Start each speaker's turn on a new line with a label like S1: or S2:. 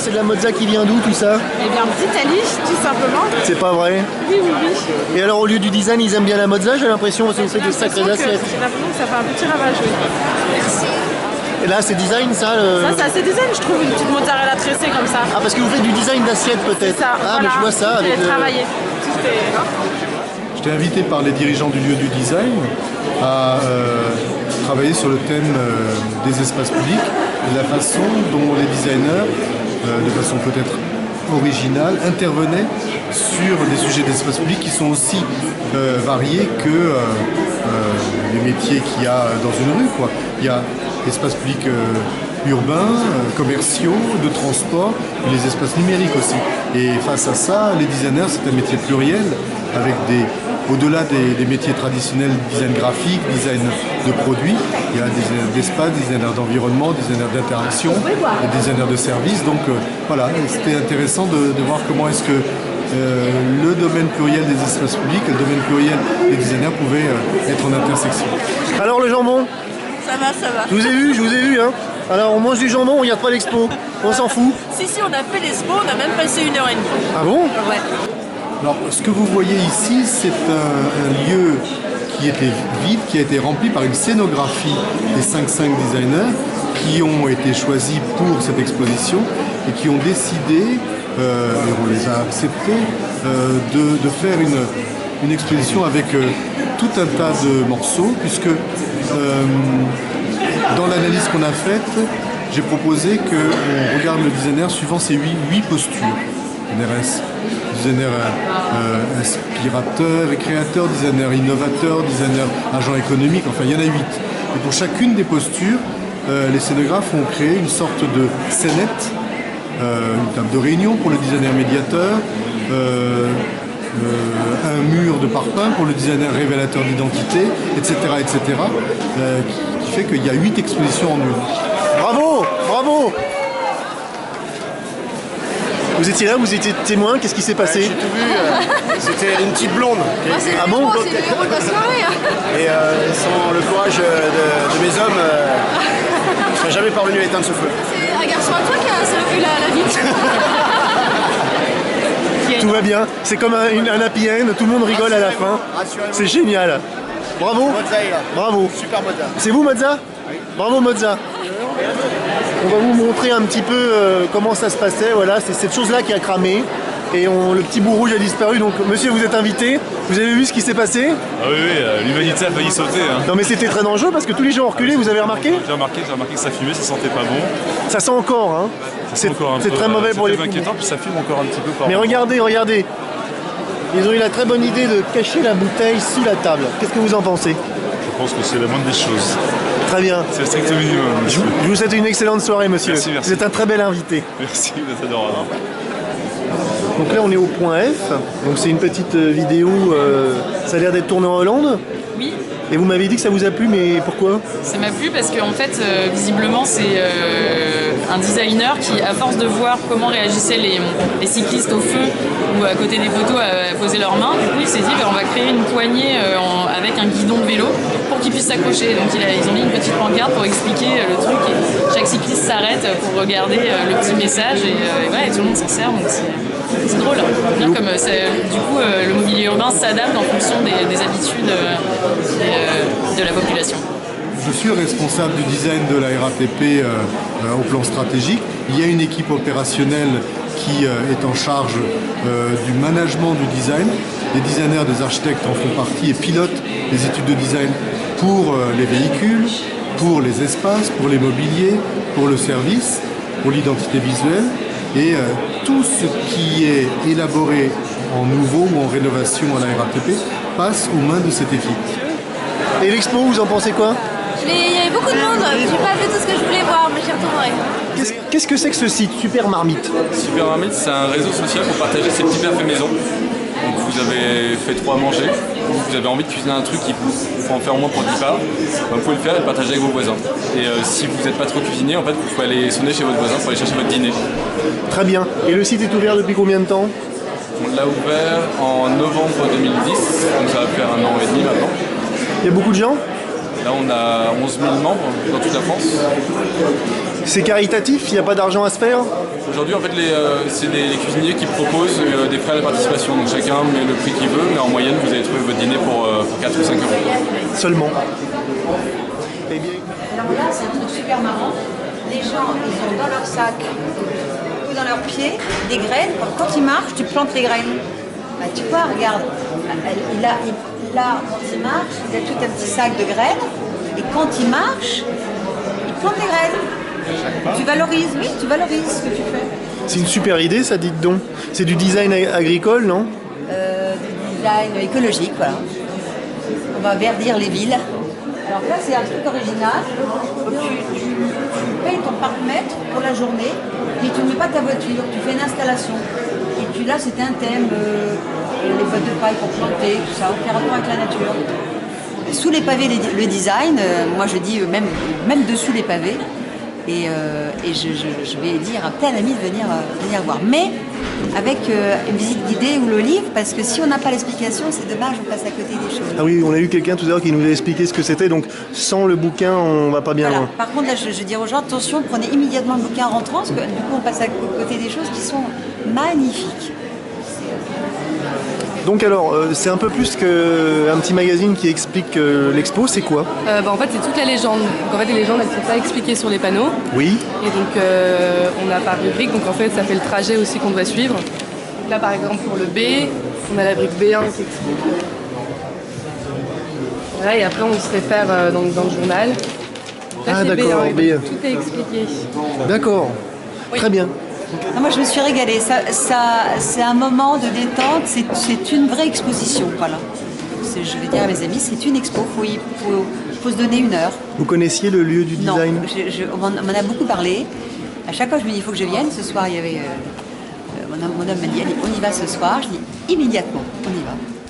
S1: c'est de la mozza qui vient d'où tout ça?
S2: Eh bien, d'Italie, tout simplement.
S1: C'est pas vrai?
S2: Oui, oui, oui.
S1: Et alors au lieu du design, ils aiment bien la mozza, j'ai l'impression, parce que c'est des sacrées assiettes.
S2: J'ai l'impression que ça fait un petit ravage, oui. Merci.
S1: Et là c'est design ça
S2: Ça c'est assez design, je trouve, une petite mozzarella tressée comme ça.
S1: Ah parce que vous faites du design d'assiette peut-être?
S2: Ça,
S1: ah
S2: voilà,
S1: mais je vois ça avec
S2: travaillé.
S3: J'étais invité par les dirigeants du lieu du design à travailler sur le thème des espaces publics et la façon dont les designers, de façon peut-être originale, intervenaient sur des sujets d'espace public qui sont aussi variés que les métiers qu'il y a dans une rue, quoi. Il y a l'espace public urbains, commerciaux, de transport, et les espaces numériques aussi. Et face à ça, les designers, c'est un métier pluriel, avec au-delà des métiers traditionnels, design graphique, design de produits, il y a des designers d'espace, des designers d'environnement, des designers d'interaction, des designers de services. Donc voilà, c'était intéressant de voir comment est-ce que le domaine pluriel des espaces publics, le domaine pluriel des designers pouvait être en intersection.
S1: Alors le jambon?
S2: Ça va, ça va.
S1: Je vous ai vu, hein. Alors on mange du jambon, on regarde pas l'expo, on s'en fout.
S2: Si, on a fait l'expo, on a même passé 1h30.
S1: Ah bon?
S2: Ouais.
S3: Alors, ce que vous voyez ici, c'est un lieu qui était vide, qui a été rempli par une scénographie des 5 designers qui ont été choisis pour cette exposition et qui ont décidé, et on les a acceptés, de faire une exposition avec tout un tas de morceaux, puisque dans l'analyse qu'on a faite, j'ai proposé qu'on regarde le designer suivant ses 8 postures. Designer inspirateur et créateur, designer innovateur, designer agent économique, enfin il y en a 8. Et pour chacune des postures, les scénographes ont créé une sorte de scénette, une table de réunion pour le designer médiateur, un mur de parpaing pour le designer révélateur d'identité, etc. Qui fait qu'il y a 8 expositions en une.
S1: Bravo! Bravo! Vous étiez là, vous étiez témoin, qu'est-ce qui s'est passé?
S4: J'ai tout vu, c'était une petite blonde.
S1: Ah bon?
S2: C'est le héros de la soirée.
S4: Et sans le courage de mes hommes, je ne serais jamais parvenu à éteindre ce feu.
S2: C'est un garçon à toi qui a sauvé la vitre.
S1: Tout va bien, c'est comme un happy end, tout le monde rigole à la fin. C'est génial. Bravo.
S4: Mozza est là.
S1: Bravo.
S4: Super Mozza.
S1: C'est vous Mozza? Oui. Bravo Mozza. On va vous montrer un petit peu comment ça se passait. Voilà, c'est cette chose-là qui a cramé. Et le petit bout rouge a disparu. Donc monsieur, vous êtes invité. Vous avez vu ce qui s'est passé?
S5: Ah oui, l'humanité a failli sauter. Hein.
S1: Non mais c'était très dangereux parce que tous les gens ont reculé, vous avez remarqué?
S5: J'ai remarqué que ça fumait, ça sentait pas bon.
S1: Ça sent encore, hein.
S5: C'est
S1: très mauvais pour les
S5: poumons. C'est inquiétant, puis ça fume encore un petit peu par
S1: Mais regardez. Ils ont eu la très bonne idée de cacher la bouteille sous la table. Qu'est-ce que vous en pensez?
S5: Je pense que c'est la moindre des choses.
S1: Très bien.
S5: C'est le strict minimum.
S1: Je vous souhaite une excellente soirée, monsieur.
S5: Merci.
S1: Vous êtes un très bel invité.
S5: Merci, vous êtes adorable.
S1: Donc là, on est au point F. Donc c'est une petite vidéo. Ça a l'air d'être tourné en Hollande.
S6: Oui.
S1: Et vous m'avez dit que ça vous a plu, mais pourquoi?
S6: Ça m'a plu parce qu'en fait, visiblement, c'est un designer qui, à force de voir comment réagissaient les cyclistes au feu ou à côté des poteaux à poser leurs mains, du coup, il s'est dit on va créer une poignée avec un guidon de vélo pour qu'ils puissent s'accrocher. Donc ils ont mis une petite pancarte pour expliquer le truc et chaque cycliste s'arrête pour regarder le petit message et voilà, et tout le monde s'en sert. Donc c'est drôle. Bien comme du coup, le mobilier urbain s'adapte en fonction des habitudes de la population.
S3: Je suis responsable du design de la RATP au plan stratégique. Il y a une équipe opérationnelle qui est en charge du management du design. Les designers, des architectes en font partie et pilotent les études de design pour les véhicules, pour les espaces, pour les mobiliers, pour le service, pour l'identité visuelle. Et tout ce qui est élaboré en nouveau ou en rénovation à la RATP passe aux mains de cette équipe.
S1: Et l'expo, vous en pensez quoi?
S2: Il y avait beaucoup de monde, j'ai pas vu tout ce que je voulais voir, mais j'y retournerai.
S1: Qu'est-ce que c'est que ce site, Super Marmite?
S7: Super Marmite, c'est un réseau social pour partager ses petits plats faits maison. Donc vous avez fait 3 à manger, vous avez envie de cuisiner un truc qui faut en faire au moins pour 10 parts, vous pouvez le faire et le partager avec vos voisins. Et si vous n'êtes pas trop cuisinier, en fait, vous pouvez aller sonner chez votre voisin pour aller chercher votre dîner.
S1: Très bien. Et le site est ouvert depuis combien de temps?
S7: On l'a ouvert en novembre 2010, donc ça va faire 1 an et demi maintenant.
S1: Il y a beaucoup de gens?
S7: Là, on a 11 000 membres dans toute la France.
S1: C'est caritatif, il n'y a pas d'argent à se faire?
S7: Aujourd'hui, en fait, c'est les cuisiniers qui proposent des frais à la participation. Donc chacun met le prix qu'il veut, mais en moyenne, vous allez trouver votre dîner pour 4 ou 5 euros.
S1: Seulement. Eh bien,
S8: Alors là, c'est un truc super marrant. Les gens, ils ont dans leur sac ou dans leurs pieds des graines. Quand ils marchent, tu plantes les graines. Bah, tu vois, regarde, il a, quand il marche, il a tout un petit sac de graines. Et quand il marche, il plante les graines. Tu valorises, oui, tu valorises ce que tu fais.
S1: c'est une super idée, ça, dites donc. C'est du design agricole, non?
S8: Du design écologique, voilà. On va verdir les villes. Alors là, c'est un truc original. Tu payes ton parc-mètre pour la journée, mais tu ne mets pas ta voiture, tu fais une installation. Et puis là, c'était un thème, les boîtes de paille pour planter, tout ça, aucun rapport avec la nature. Sous les pavés, le design, moi je dis même dessous les pavés. Et je vais dire à plein d'amis de venir voir. Mais avec une visite guidée ou le livre, parce que si on n'a pas l'explication, c'est dommage, on passe à côté des choses.
S1: Ah oui, on a eu quelqu'un tout à l'heure qui nous a expliqué ce que c'était, donc sans le bouquin, on va pas bien
S8: Voilà.
S1: loin.
S8: Par contre, là, je dis aux gens, attention, prenez immédiatement le bouquin en rentrant, parce que du coup, on passe à côté des choses qui sont magnifiques.
S1: Donc alors, c'est un peu plus qu'un petit magazine qui explique l'expo, c'est quoi?
S9: En fait, c'est toute la légende. Donc, en fait, les légendes, elles ne sont pas expliquées sur les panneaux.
S1: Oui.
S9: Et donc, on a par rubrique. Donc, en fait, ça fait le trajet aussi qu'on doit suivre. Donc là, par exemple, pour le B, on a la brique B1 qui explique. Voilà, et après, on se réfère dans le journal. Là,
S1: Ah,
S9: c'est
S1: d'accord,
S9: B1,
S1: B1.
S9: Tout est expliqué.
S1: D'accord.
S9: Oui.
S1: Très bien.
S8: Ah, moi, je me suis régalée. C'est un moment de détente, c'est une vraie exposition. Voilà. Je vais dire à mes amis, c'est une expo, il faut se donner une heure.
S1: Vous connaissiez le lieu du design?
S8: Non, on m'en a beaucoup parlé. À chaque fois, je me dis, il faut que je vienne. Ce soir, il y avait mon homme m'a dit, allez, on y va ce soir. Je dis, immédiatement, on y va.